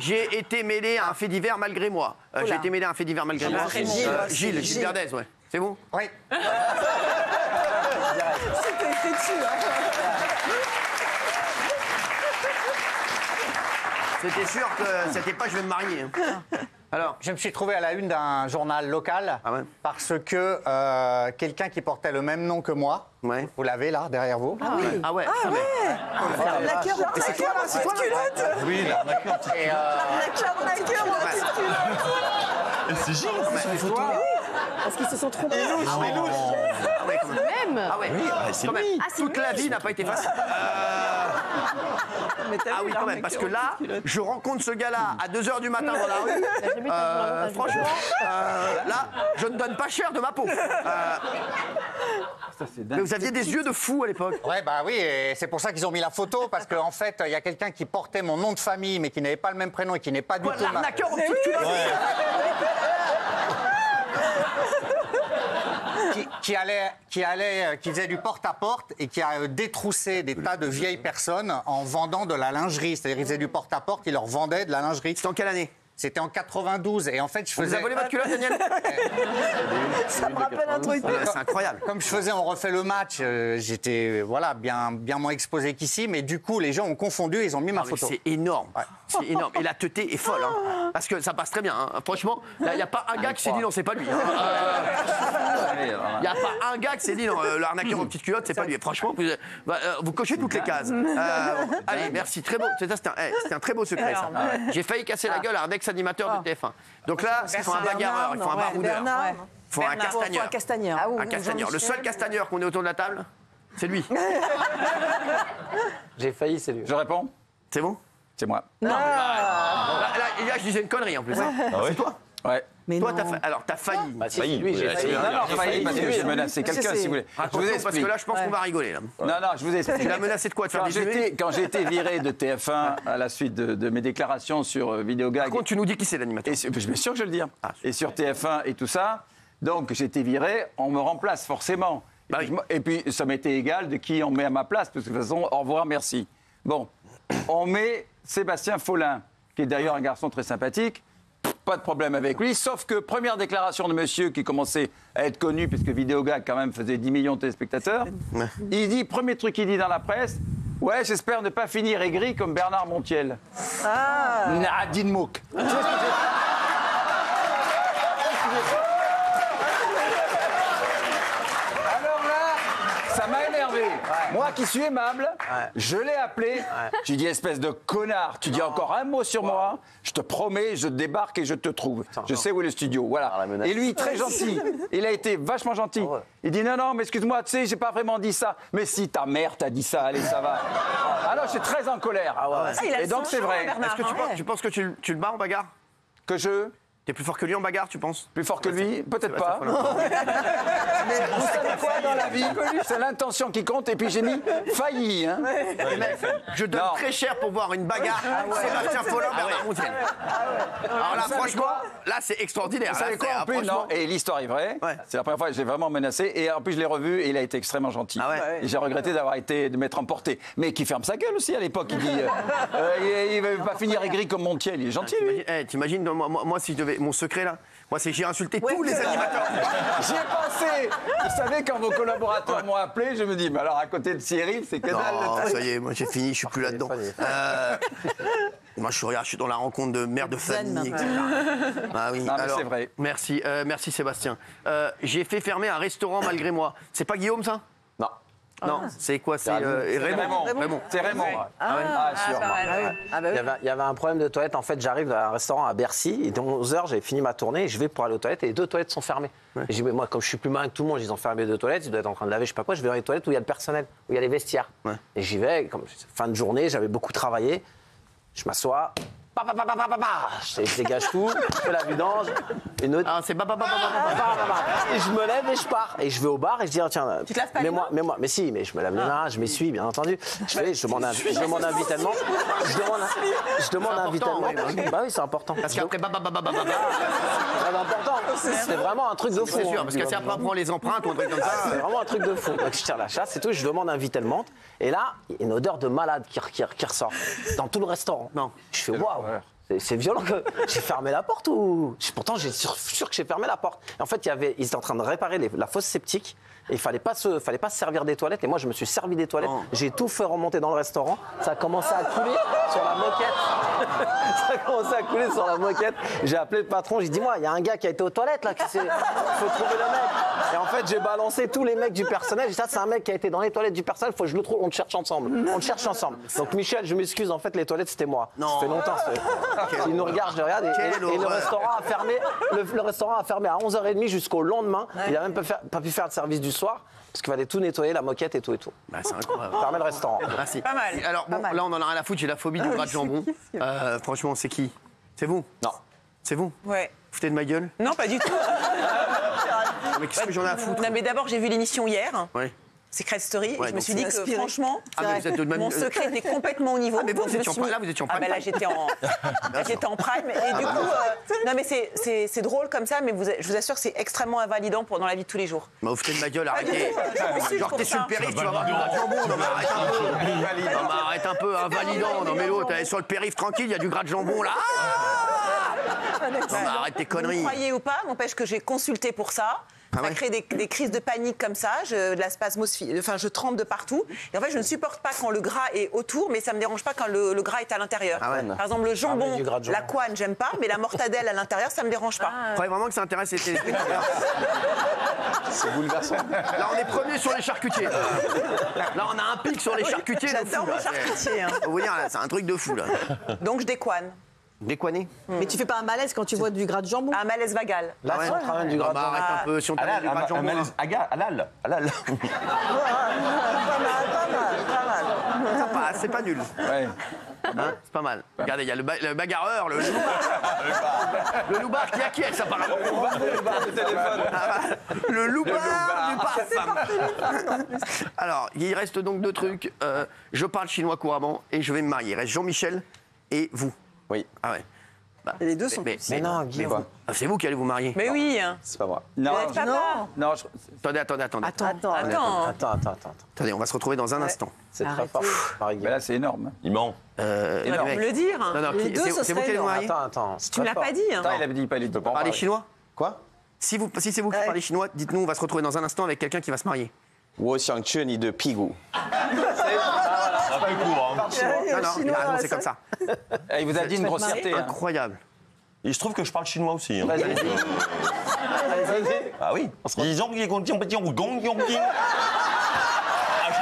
J'ai été mêlé à un fait divers malgré moi. J'ai été mêlé à un fait divers malgré moi. Gilles Verdez, ouais. C'est bon? Oui. C'était écrit dessus, C'était sûr que c'était pas je vais me marier. Alors, je me suis trouvé à la une d'un journal local parce que quelqu'un qui portait le même nom que moi, vous l'avez là derrière vous. Ah ouais. Ah ouais. L'arnaqueur en petite culotte. Oui, l'arnaqueur en petite L'arnaqueur en petite culotte. Et c'est Gilles, c'est toi. Parce qu'ils se sont trompés. Ah ouais, quand même. Même. Ah ouais. Oui, c'est Quand même. lui. Toute la vie n'a pas été facile. Ah oui, quand même, parce que là, je rencontre ce gars-là à 2h du matin dans la rue. Franchement, là, je ne donne pas cher de ma peau. Mais vous aviez des yeux de fou à l'époque. Ouais, bah oui, et c'est pour ça qu'ils ont mis la photo, parce qu'en fait, il y a quelqu'un qui portait mon nom de famille, mais qui n'avait pas le même prénom et qui n'est pas du tout... L'arnaqueur en petite culotte. Qui faisait du porte-à-porte et qui a détroussé des tas de vieilles personnes en vendant de la lingerie. C'est-à-dire qu'il faisait du porte-à-porte, il leur vendait de la lingerie. C'était en quelle année? C'était en 92 et en fait je faisais... Vous avez volé votre culotte, Daniel? Ça me rappelle un truc. C'est incroyable. Comme je faisais On refait le match, j'étais voilà, bien moins exposé qu'ici, mais du coup les gens ont confondu et ils ont mis ma photo. C'est énorme. Ouais. C'est énorme. Et la teuté est folle. Hein. Parce que ça passe très bien. Hein. Franchement, il n'y a pas un gars qui s'est dit non, c'est pas lui. Hein. Il n'y a pas un gars qui s'est dit non, l'arnaqueur en petite culotte, c'est pas lui. Et franchement, vous cochez toutes les cases. Allez, merci. Très beau. C'était un très beau secret, ça. J'ai failli casser la gueule à un ex-animateur de TF1. Donc là, il faut un bagarreur, il faut un baroudeur. Il faut un castagneur. Un castagneur. Le seul castagneur qu'on ait autour de la table, c'est lui. J'ai failli, c'est lui. Je réponds? C'est bon? C'est moi. Non. Là, je disais une connerie en plus. C'est toi? Ouais. Mais toi, non. alors t'as failli. Bah, si, Failli. lui, j'ai failli. Non, failli parce que j'ai menacé quelqu'un, si vous voulez. Je vous Parce explique. que là, je pense qu'on va rigoler. Là. Non, je vous explique. Tu l'as menacé de quoi? De faire des huées? Quand j'ai été viré de TF1 à la suite de mes déclarations sur Vidéogag... Par contre, tu nous dis qui c'est l'animateur. Je suis sûr que je vais le dire. Et sur TF1 et tout ça, donc j'ai été viré, on me remplace forcément. Bah oui. Et puis ça m'était égal de qui on met à ma place, parce que de toute façon, au revoir, merci. Bon, on met Sébastien Follin, qui est d'ailleurs un garçon très sympathique. Pas de problème avec lui, sauf que première déclaration de monsieur qui commençait à être connu, puisque Vidéogag quand même faisait 10 millions de téléspectateurs, il dit, premier truc qu'il dit dans la presse, ouais, j'espère ne pas finir aigri comme Bernard Montiel. Nadine Mouk. Ça m'a énervé. Moi qui suis aimable, je l'ai appelé. J'ai dit, espèce de connard, tu dis encore un mot sur moi, je te promets, je débarque et je te trouve. Je sais où est le studio, voilà. Et lui, très gentil, il a été vachement gentil. Il dit, non, mais excuse-moi, tu sais, j'ai pas vraiment dit ça. Mais si, ta mère t'a dit ça, allez, ça va. Alors, je suis très en colère. Et donc, c'est vrai. Est-ce que tu penses que tu le bats en bagarre? Que je... T'es plus fort que lui en bagarre, tu penses? Plus fort que lui? Peut-être pas. Mais vous savez quoi dans la vie? C'est l'intention qui compte. Et puis j'ai mis failli. Hein. Je donne très cher pour voir une bagarre. Sébastien Follin, Bernard Montiel. Alors là, franchement, là, c'est extraordinaire. Vous savez quoi en plus, non? Et l'histoire est vraie. C'est la première fois que j'ai vraiment menacé. Et en plus, je l'ai revu et il a été extrêmement gentil. Et j'ai regretté de m'être emporté. Mais qui ferme sa gueule aussi à l'époque. Il dit il ne va pas finir aigri comme Montiel. Il est gentil, lui. T'imagines, moi, si je devais. Mon secret, là, moi, c'est que j'ai insulté tous les animateurs. J'y ai pensé. Vous savez, quand vos collaborateurs m'ont appelé, je me dis, mais alors à côté de Cyril, c'est que dalle. Non, ça y est, moi j'ai fini, je suis plus là-dedans. Moi je suis dans la rencontre de mère de famille, etc. Ah oui, non, alors, c'est vrai. Merci Sébastien. J'ai fait fermer un restaurant malgré moi. C'est pas Guillaume, ça? Non. Non, c'est quoi? C'est Raymond. C'est Raymond. Sûr. Il y avait un problème de toilette. En fait, j'arrive à un restaurant à Bercy, il était 11h, j'avais fini ma tournée, et je vais pour aller aux toilettes et les deux toilettes sont fermées. Et j'ai dit, moi, comme je suis plus malin que tout le monde, ils ont fermé les deux toilettes, ils doivent être en train de laver, je sais pas quoi, je vais dans les toilettes où il y a le personnel, où il y a les vestiaires. Et j'y vais, comme fin de journée, j'avais beaucoup travaillé, je m'assois. Je dégage tout, je fais la vidange, une autre. C'est Et je me lève et je pars. Et je vais au bar et je dis, tiens, tu te laves pas les mains? mais si, mais je me lave les mains, je m'essuie, bien entendu. Je demande un vitalement. Je demande un vitalement. Bah oui, c'est important. Parce qu'après, C'est très important. C'est vraiment un truc de fou. C'est sûr, parce que si après on prend les empreintes ou un truc comme ça. C'est vraiment un truc de fou. Donc je tire la chasse et tout, je demande un vitalement. Et là, il y a une odeur de malade qui ressort dans tout le restaurant. Non. Je fais waouh. C'est violent que j'ai fermé la porte ou. Pourtant, j'ai sûr que j'ai fermé la porte. Et en fait, ils étaient en train de réparer la fosse septique. Et il fallait pas se servir des toilettes. Et moi, je me suis servi des toilettes. J'ai tout fait remonter dans le restaurant. Ça a commencé à couler sur la moquette. Ça a commencé à couler sur la moquette. J'ai appelé le patron. J'ai dit, dis-moi, il y a un gars qui a été aux toilettes là. Il faut trouver le mec. Et en fait, j'ai balancé tous les mecs du personnel. J'ai dit, ça, c'est un mec qui a été dans les toilettes du personnel. Il faut que je le trouve. On le cherche ensemble. On le cherche ensemble. Donc, Michel, je m'excuse. En fait, les toilettes, c'était moi. Non. Ça fait longtemps. Il nous regarde, je le regarde. Et le restaurant a fermé. Le restaurant a fermé à 11h30 jusqu'au lendemain. Il n'a même pas pu faire de service du soir. Parce qu'il fallait tout nettoyer, la moquette et tout et tout. Bah, c'est incroyable. Fermer le restaurant. Merci. Pas mal. Alors, bon, là, on en a rien à foutre. J'ai la phobie du gras de jambon. Franchement, c'est qui? C'est vous? Non. C'est vous? Ouais. Vous foutez de ma gueule? Non, pas du tout. Non, mais qu'est-ce que j'en ai à foutre? Non, mais d'abord, j'ai vu l'émission hier. Ouais. Secret Story, Ouais, et je me donc suis dit que inspiré. franchement, Ah, mais vous êtes de même- mon secret était complètement au niveau. Ah, mais vous, Donc, vous je me étiez en suis prime, mis- là, vous étiez en Ah, prime ben là, j'étais en prime. Et du coup, non, mais c'est drôle comme ça, mais je vous assure que c'est extrêmement invalidant dans la vie de tous les jours. Bah, vous foutez de ma gueule, arrêtez. Je m'excuse Genre, pour t'es sur ça. le périph', tu vas voir du gras de jambon. Non, mais arrête un peu. Non, mais arrête un peu, invalidant. Non, mais l'autre, elle est sur le périph' tranquille, il y a du gras de jambon là. Ah non, mais arrête tes Vous conneries. me croyez ou pas, n'empêche que j'ai consulté pour ça. Ah Ça ouais crée des crises de panique comme ça, de la spasmophilie, enfin je tremble de partout. Et en fait, je ne supporte pas quand le gras est autour, mais ça me dérange pas quand le gras est à l'intérieur. Ah ouais. Par exemple, le jambon, du gras de jambon. la couenne, j'aime pas, mais la mortadelle à l'intérieur, ça me dérange pas. Vous croyez vraiment que ça intéresse les téléspectateurs? C'est bouleversant. Là, on est premier sur les charcutiers. Là, on a un pic sur les charcutiers. de J'adore fou, là. les charcutiers, hein. Faut vous dire, là, c'est un truc de fou, là. Donc je décoine. Décoiné? Mais tu fais pas un malaise quand tu vois du gras de jambon. Un malaise vagal. Là, ouais. si on travaille du gras de jambon. Arrête un peu, si on t'amène du gras de jambon. là. Halal. C'est pas nul. Ouais. Hein, c'est pas mal. Regardez, il y a le bagarreur, le loupard qui acquiesce apparemment. Le loupard du parfum. Alors, il reste donc deux trucs. Je parle chinois couramment et je vais me marier. Il reste Jean-Michel et vous. Oui. Ah ouais. Bah, Et les deux sont. Mais non, Guillaume. c'est vous qui allez vous marier. Mais oui. C'est pas moi. Non. Vous êtes papa. Non, Attendez. Attends. Attendez, on va se retrouver dans un instant. C'est très fort. Mais là, c'est énorme. Il ment. Les Faut mecs. me le dire. Non, Les deux, ce c'est vous qui allez vous marier. Attends. Tu me l'as pas dit. Hein. Attends, il avait dit pas, il peut pas en Parlez parler. chinois. Quoi? Si c'est vous qui parlez chinois, dites-nous, on va se retrouver dans un instant avec quelqu'un qui va se marier. Wo xiangche ni de pigou. Un peu court, hein. Non, c'est comme ça. Il vous a dit une grossièreté. hein. Incroyable. Il se trouve que je parle chinois aussi. Hein. Vas-y. Ah oui. Disons qu'il y a j'ai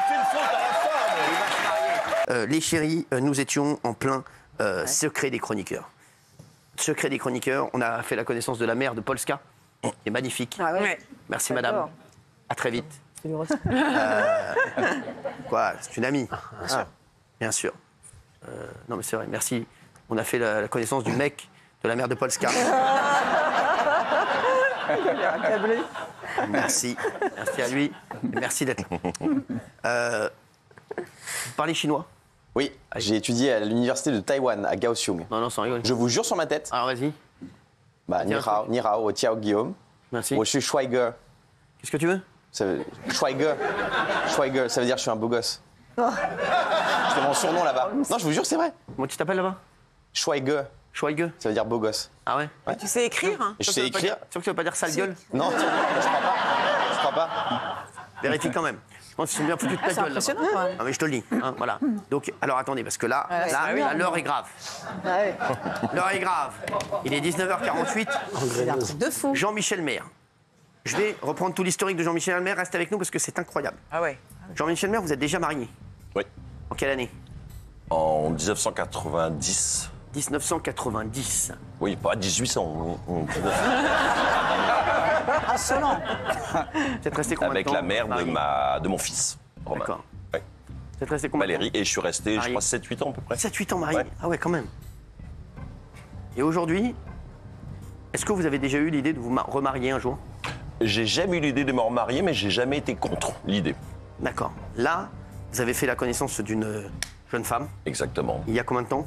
fait une faute à la fin. Les chéris, nous étions en plein secret des chroniqueurs. Secret des chroniqueurs, on a fait la connaissance de la mère de Polska, qui est magnifique. Ah ouais. Ouais. Merci J'adore. madame. À très vite. C'est le reste. Quoi, c'est une amie. Bien sûr. Non mais c'est vrai, merci. On a fait la connaissance du mec de la mère de Polska. Merci. Merci à lui. Et merci d'être là. Vous parlez chinois? Oui, j'ai étudié à l'université de Taïwan, à Kaohsiung. Non, sans rigoler. Je vous jure sur ma tête. Alors vas-y. Bah, ni hao, wo tiao Guillaume. Merci. Wo shu Schweiger. Qu'est-ce que tu veux? Schweiger, ça veut dire je suis un beau gosse. C'était mon surnom là-bas. Non, je vous jure, c'est vrai. Comment tu t'appelles là-bas? Schweiger, Schweige? ça veut dire beau gosse. Ah ouais? Tu sais écrire. Hein. Et je Sûr sais que tu veux pas écrire. dire- sûr que tu veux pas dire sale gueule? Non, je crois pas. Je crois pas. Vérifie quand même. Je pense qu'ils sont bien foutus de ta C'est gueule là-bas. impressionnant quand même. Ah mais je te le dis. Hein, voilà. Donc, alors attendez, parce que là, c'est l'heure est grave. Ah ouais. L'heure est grave. Il est 19h48. C'est un truc de fou. Jean-Michel Maire. Je vais reprendre tout l'historique de Jean-Michel Maire. Reste avec nous parce que c'est incroyable. Ah ouais. Jean-Michel Maire, vous êtes déjà marié. Oui. En quelle année? En 1990. 1990. Oui, pas 1800. Insolent. Vous êtes resté combien Avec de temps la mère marié de mon fils, Romain. D'accord. Ouais. Vous êtes resté combien de temps? Valérie, et je suis resté, je Marié. crois, 7-8 ans à peu près. 7-8 ans marié. Ouais. Ah ouais, quand même. Et aujourd'hui, est-ce que vous avez déjà eu l'idée de vous remarier un jour? J'ai jamais eu l'idée de me remarier, mais j'ai jamais été contre l'idée. D'accord. Là, vous avez fait la connaissance d'une jeune femme. Exactement. Il y a combien de temps?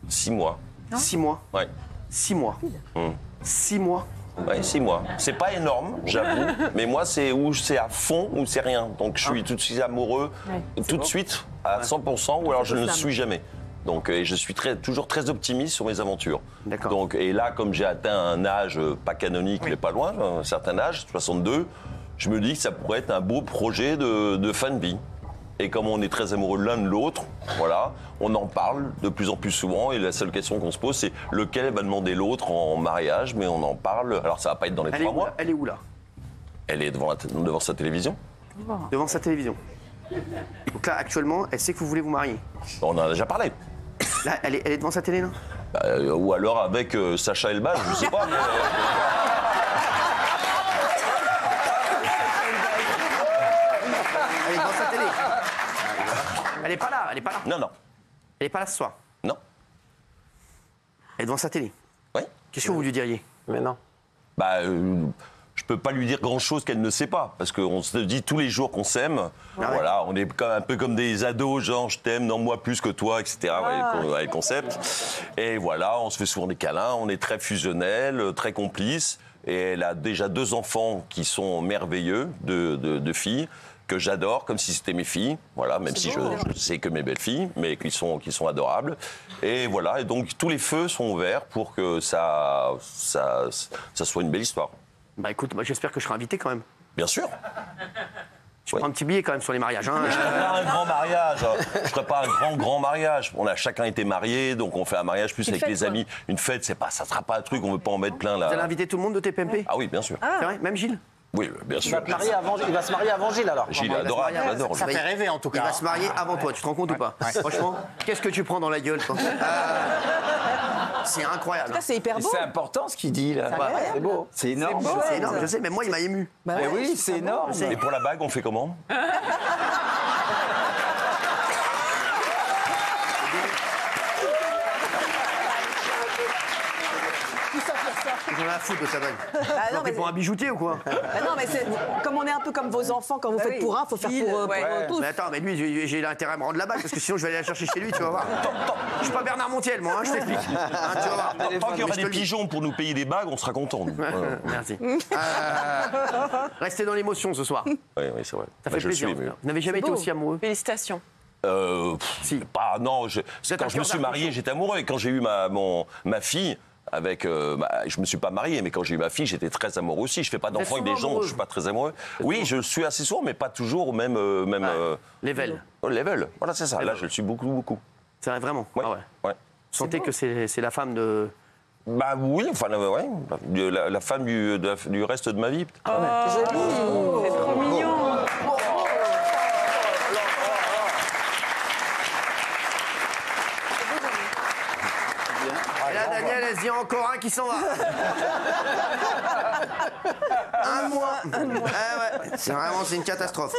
6 mois. 6 mois. Ouais. 6 mois. Hum. 6 mois. Ouais, 6 mois. C'est pas énorme, j'avoue, mais moi, c'est où c'est à fond ou c'est rien. Donc, je suis tout de suite amoureux, tout de suite, à 100%, ou alors je ne le suis jamais. Donc, et je suis toujours très optimiste sur mes aventures. D'accord. Donc, et là, comme j'ai atteint un âge pas canonique, mais pas loin, un certain âge, 62, je me dis que ça pourrait être un beau projet de fin de vie. Et comme on est très amoureux l'un de l'autre, voilà, on en parle de plus en plus souvent. Et la seule question qu'on se pose, c'est lequel va demander l'autre en mariage. Mais on en parle. Alors, ça va pas être dans les 3 mois. Elle est où là? Elle est devant sa télévision. Devant sa télévision. Donc là, actuellement, elle sait que vous voulez vous marier. On en a déjà parlé. Là, elle est devant sa télé, là? Ou alors avec Sacha Elbaz, je sais pas. Mais, Elle est devant sa télé. Elle est pas là, Non, non. Elle est pas là ce soir. Non. Elle est devant sa télé. Oui. Qu'est-ce que vous lui diriez? Mais non. Je peux pas lui dire grand-chose qu'elle ne sait pas, parce qu'on se dit tous les jours qu'on s'aime. Voilà, on est un peu comme des ados, genre je t'aime, non moi plus que toi, etc. Ouais, le concept. Et voilà, on se fait souvent des câlins, on est très fusionnels, très complices. Et elle a déjà 2 enfants qui sont merveilleux, de filles, que j'adore, comme si c'était mes filles. Voilà, même si je sais que mes belles filles, mais qui sont adorables. Et voilà, et donc tous les feux sont ouverts pour que ça soit une belle histoire. Bah écoute, moi j'espère que je serai invité quand même. Bien sûr. Je prends un petit billet quand même sur les mariages. Hein. Je ferai pas un grand mariage. Je ferai pas un grand mariage. On a chacun été mariés, donc on fait un mariage plus avec les amis. Une fête, ça sera pas un truc, on veut pas en mettre plein là. Vous allez inviter tout le monde de TPMP? Ah oui, bien sûr. C'est vrai? Même Gilles? Oui, bien Il sûr. va se marier avant Gilles alors. Gilles adorable, j'adore. Ça fait rêver en tout Il cas. va se marier avant toi, tu te rends compte ou pas? Franchement, qu'est-ce que tu prends dans la gueule, toi? C'est incroyable. Ça, c'est hyper beau. C'est important ce qu'il dit là. C'est beau. C'est énorme. C'est énorme, je sais, mais moi il m'a ému. Mais oui, c'est énorme. Et pour la bague, on fait comment? J'en ai la foutre de ta bague. Ah, non, T'es mais pour un bijoutier ou quoi? Ah non, mais comme on est un peu comme vos enfants, quand vous faites pour un, faut faire pour tous. Mais attends, mais lui, j'ai l'intérêt à me rendre la bague parce que sinon je vais aller la chercher chez lui, tu vas voir. Je suis pas Bernard Montiel, moi, hein, je t'explique. Hein, tu vas voir. Tant qu'il y aura des pigeons pour nous payer des bagues, on sera content. Merci. Restez dans l'émotion ce soir. Oui, c'est vrai. Ça fait plaisir. Vous n'avez jamais été aussi amoureux? Félicitations. Si. Non, quand je me suis marié, j'étais amoureux. Et quand j'ai eu ma fille, je me suis pas marié, mais quand j'ai eu ma fille, j'étais très amoureux aussi. Je fais pas d'enfants avec des gens, je suis pas très amoureux. Oui, je suis assez souvent, mais pas toujours au même level. Level. Voilà, c'est ça. Là, je le suis beaucoup. C'est vrai, vraiment. Ouais. Ah ouais. Ouais. Vous sentez que c'est la femme de... Bah oui, enfin, ouais. La femme du reste de ma vie. C'est trop mignon. Et là, Daniel, elle se dit encore un qui s'en va. Un mois. Ah ouais. C'est une catastrophe.